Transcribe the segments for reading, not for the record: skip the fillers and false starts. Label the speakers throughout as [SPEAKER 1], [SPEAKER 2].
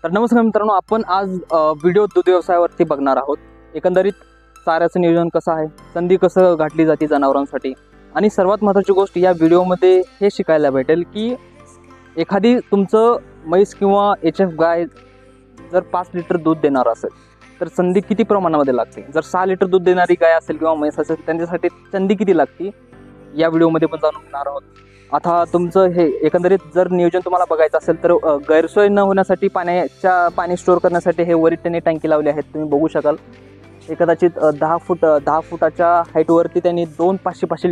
[SPEAKER 1] तर नमस्कार मित्रांनो, आपण आज व्हिडिओ दूध व्यवसायावरती बघणार आहोत। एकंदरीत चाऱ्याचं नियोजन कसं आहे, संधी कसं गाठली जाते जनावरांसाठी, आणि सर्वात महत्त्वाची गोष्ट या व्हिडिओमध्ये हे शिकायला भेटेल की एखादी तुमचं म्हैस किंवा HF गाय जर 5 लिटर दूध देणार असेल तर संधी किती प्रमाणामध्ये लागते, जर 6 लिटर दूध देणारी गाय असेल किंवा म्हैस असेल त्यांच्यासाठी संधी किती लागते या व्हिडिओमध्ये पण जाणून घेणार आहोत। आता तुमचं हे एकंदरीत जर नियोजन तुम्हाला बघायचं असेल तर गैरसोय न होण्यासाठी पाणी स्टोअर करण्यासाठी हे वरील त्यांनी टँकी लावली आहेत, तुम्ही बघू शकाल। हे कदाचित 10 फुटाच्या हाईटवरती त्यांनी 2 500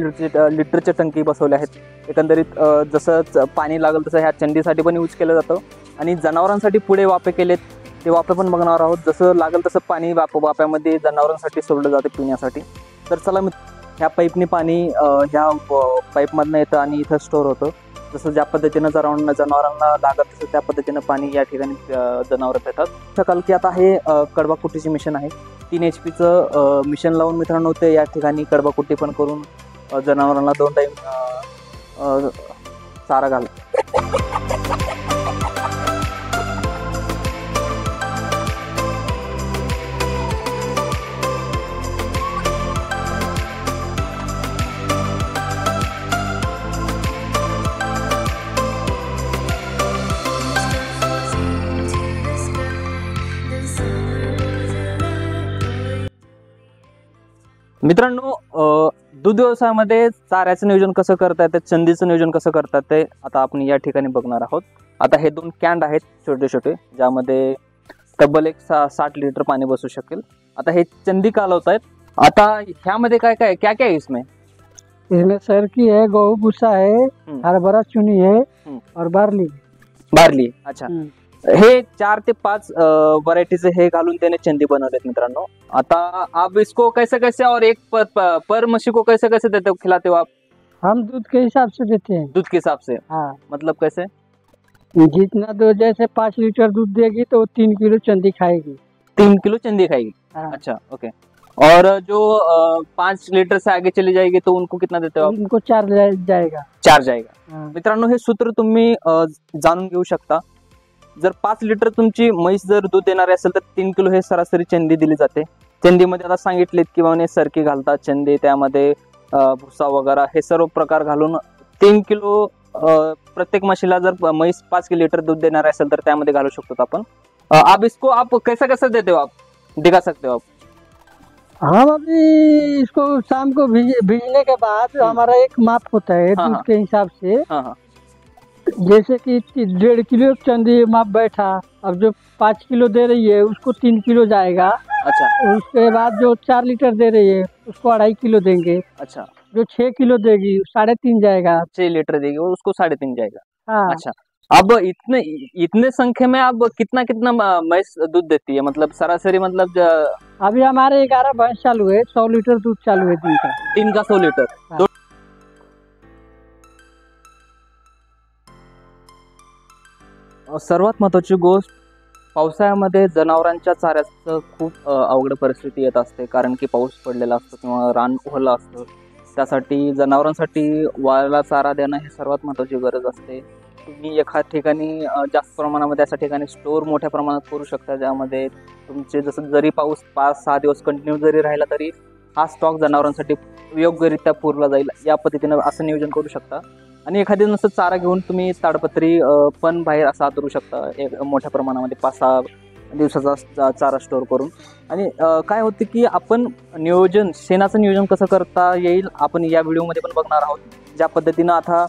[SPEAKER 1] लिटरच्या टंकी बसवल्या आहेत। एकंदरीत जसं पाणी लागेल तसं ह्या चंदीसाठी पण यूज केलं जातं आणि जनावरांसाठी पुढे वाफे केलेत ते वाफे पण बघणार आहोत। जसं लागेल तसं पाणी वाफ्यामध्ये जनावरांसाठी सोडलं जाते पिण्यासाठी। तर चला ह्या पाईपनी पाणी ह्या पाईपमधनं येतं आणि इथं स्टोअर होतं। जसं ज्या पद्धतीनं जनावरांना लागत तसं त्या पद्धतीनं पाणी या ठिकाणी जनावर देतात। शकाल की आता हे कडबा कुट्टीची मिशन आहे, 3 HP मिशन लावून मित्रांनो ते या ठिकाणी कडबा कुट्टी पण करून जनावरांना 2 टाईम चारा घालतात। मित्रांनो, दूध व्यवसायामध्ये चाऱ्याचं नियोजन कसं करतात, ते चंदीचं नियोजन कसं करतात ते आता आपण या ठिकाणी बघणार आहोत। आता हे 2 कॅन्ड आहेत छोटे छोटे, ज्यामध्ये तब्बल 60 लिटर पाणी बसू शकेल। आता हे चंदी कालवतायत। आता ह्यामध्ये काय काय क्या क्या है
[SPEAKER 2] इसमें सरकी है, गेहूं भूसा है, हरभरा चुनी है और बार्ली। अच्छा, हे 4 ते 5 व्हरायटीचे हे घालून त्याने चंदी बनवलेत मित्रांनो। आता आप इसको कैसे कैसे और एक पर मच्छी को कैसे कैसे देते हो, खिलाते हो आप? हम दूध के हिसाब से देते हैं।
[SPEAKER 1] दूध के हिसाब से?
[SPEAKER 2] हाँ।
[SPEAKER 1] मतलब कैसे?
[SPEAKER 2] जितना दो, जैसे 5 लीटर दूध देगी तो 3 किलो चंदी खाएगी।
[SPEAKER 1] 3 किलो चंदी खाएगी?
[SPEAKER 2] हाँ।
[SPEAKER 1] अच्छा, ओके। और जो 5 लीटर से आगे चली जाएगी तो उनको कितना देते हो?
[SPEAKER 2] उनको 4 जाएगा।
[SPEAKER 1] 4 जाएगा।
[SPEAKER 2] हाँ।
[SPEAKER 1] मित्रांनो, हे सूत्र तुम्ही जाणून घेऊ शकता। जर 5 लिटर तुमची म्हैस जर दूध देणारी असेल तर 3 किलो हे सरासरी चंदी दिली जाते। चंदीमध्ये आता सांगितलेत की बाबा सरकी घालतात चंदी, त्यामध्ये भुसा वगैरे हे सर्व प्रकार घालून 3 किलो प्रत्येक म्हशीला जर म्हैस 5 लिटर दूध देणारी असेल तर त्यामध्ये घालू शकतो आपण। आप इसको आप कैसा कैसा देते हो, आप दिखा सकते हो आप?
[SPEAKER 2] हम अभी इसको शाम को भीजने के बाद हमारा एक माप होता है दूध के हिसाब से।
[SPEAKER 1] हाँ।
[SPEAKER 2] जैसे कि 1.5 किलो चंदी माप बैठा, अब जो 5 किलो दे रही है उसको 3 किलो जाएगा।
[SPEAKER 1] अच्छा।
[SPEAKER 2] उसके बाद जो 4 लीटर दे रही है उसको 2.5 किलो देंगे।
[SPEAKER 1] अच्छा।
[SPEAKER 2] जो 6 किलो देगी 3.5 जाएगा।
[SPEAKER 1] 6 लीटर देगी वो, उसको 3.5 जाएगा।
[SPEAKER 2] हाँ।
[SPEAKER 1] अच्छा, अब इतने संख्या में अब कितना भैंस दूध देती है, मतलब सरासरी, मतलब
[SPEAKER 2] अभी हमारे 11 भैंस चालू है, 100 लीटर दूध चालू है दिन का
[SPEAKER 1] 100 लीटर।
[SPEAKER 2] हाँ।
[SPEAKER 1] सर्वात महत्त्वाची गोष्ट, पावसाळ्यामध्ये जनावरांच्या चाऱ्याचं खूप अवघड परिस्थिती येत असते, कारण की पाऊस पडलेला असतो किंवा रान ओलं असतं। त्यासाठी जनावरांसाठी वाळला चारा देणं हे सर्वात महत्त्वाची गरज असते। तुम्ही एखाद्या ठिकाणी जास्त प्रमाणामध्ये अशा ठिकाणी स्टोअर मोठ्या प्रमाणात करू शकता, ज्यामध्ये तुमचे जसं जरी पाऊस 5-6 दिवस कंटिन्यू जरी राहिला तरी हा स्टॉक जनावरांसाठी योग्यरित्या पुरला जाईल, या पद्धतीनं असं नियोजन करू शकता। आणि एखादी नसं चारा घेऊन तुम्ही ताडपत्री पण बाहेर असा आतरू शकता एक मोठ्या प्रमाणामध्ये 5-6 दिवसाचा चारा स्टोअर करून। आणि काय होते की आपण शेणाचं नियोजन कसं करता येईल आपण या व्हिडिओमध्ये पण बघणार आहोत। ज्या पद्धतीनं आता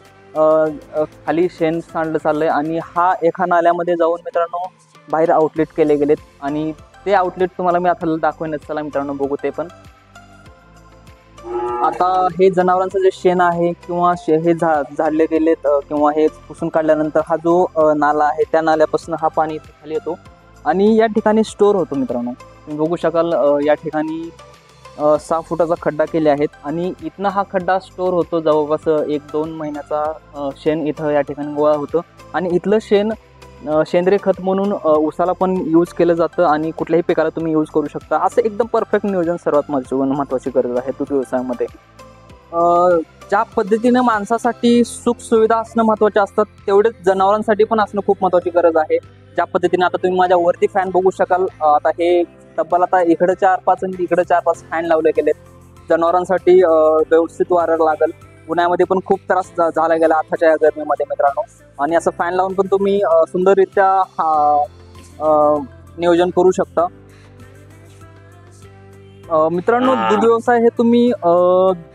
[SPEAKER 1] खाली शेण सांडलं चाललंय आणि हा एका नाल्यामध्ये जाऊन मित्रांनो बाहेर आउटलेट केले गेलेत, आणि ते आउटलेट तुम्हाला मी आता दाखवेन। चला मित्रांनो बघू ते पण। आता हे जनावरांचं जे शेण आहे किंवा हे झाडले गेलेत किंवा हे पुसून काढल्यानंतर हा जो नाला आहे त्या नाल्यापासून हा पाणी इथे खाली येतो आणि या ठिकाणी स्टोअर होतो। मित्रांनो तुम्ही बघू शकाल, या ठिकाणी 6 फुटाचा खड्डा केले आहेत आणि इथनं हा खड्डा स्टोअर होतो। जवळपास 1-2 महिन्याचा शेण इथं या ठिकाणी गोळा होतं आणि इथलं शेण सेंद्रिय खत म्हणून ऊसाला पण यूज केलं जातं आणि कुठल्याही पिकाला तुम्ही यूज करू शकता। असं एकदम परफेक्ट नियोजन सर्वात महत्त्वाची गरज आहे दूध व्यवसायामध्ये। ज्या पद्धतीने माणसासाठी सुख सुविधा असणं महत्त्वाचे असतात, तेवढेच जनावरांसाठी पण असणं खूप महत्त्वाची गरज आहे। ज्या पद्धतीने आता तुम्ही माझ्या वरती फॅन बघू शकाल, आता हे तब्बल आता इकडे 4-5 आणि इकडे 4-5 फॅन लावले गेलेत जनावरांसाठी व्यवस्थित वारं लागल. उन्हाळ्यामध्ये पण खूप त्रास झाला गेला आताच्या या गरमीमध्ये मित्रांनो. आणि असं फॅन लावून पण तुम्ही सुंदररित्या नियोजन करू शकता. मित्रांनो, दूध व्यवसाय हे तुम्ही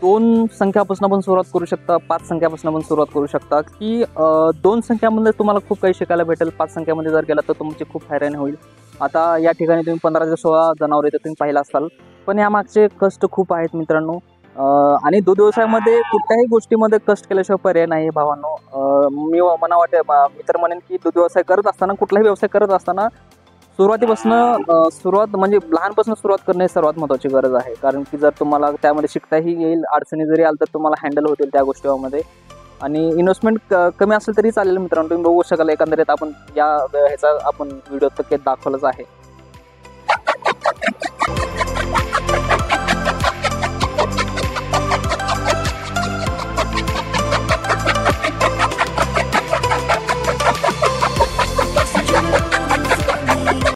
[SPEAKER 1] 2 संख्यापासून पण सुरुवात करू शकता, 5 संख्यापासून पण सुरुवात करू शकता, की 2 संख्यामध्ये तुम्हाला खूप काही शिकायला भेटेल. 5 संख्यामध्ये जर गेला तर तुमची खूप हैराणी होईल. आता या ठिकाणी तुम्ही 15 ते 16 जनावर येते तुम्ही पाहिला असाल, पण यामागचे कष्ट खूप आहेत मित्रांनो. आणि दूध व्यवसायामध्ये कुठल्याही गोष्टीमध्ये कष्ट केल्याशिवाय पर्याय नाही भावांनो. मी मला वाटते मी तर म्हणेन की दूध व्यवसाय करत असताना, कुठलाही व्यवसाय करत असताना सुरुवात म्हणजे लहानपासून सुरुवात करणे सर्वात महत्त्वाची गरज आहे. कारण की जर तुम्हाला त्यामध्ये शिकताही येईल, अडचणी जरी आल्या तर तुम्हाला हँडल होतील त्या गोष्टीमध्ये. आणि इन्व्हेस्टमेंट कमी असेल तरी चालेल मित्रांनो. तुम्ही बघू शकाल एकंदरीत आपण या ह्याचा आपण व्हिडिओ दाखवलाच आहे.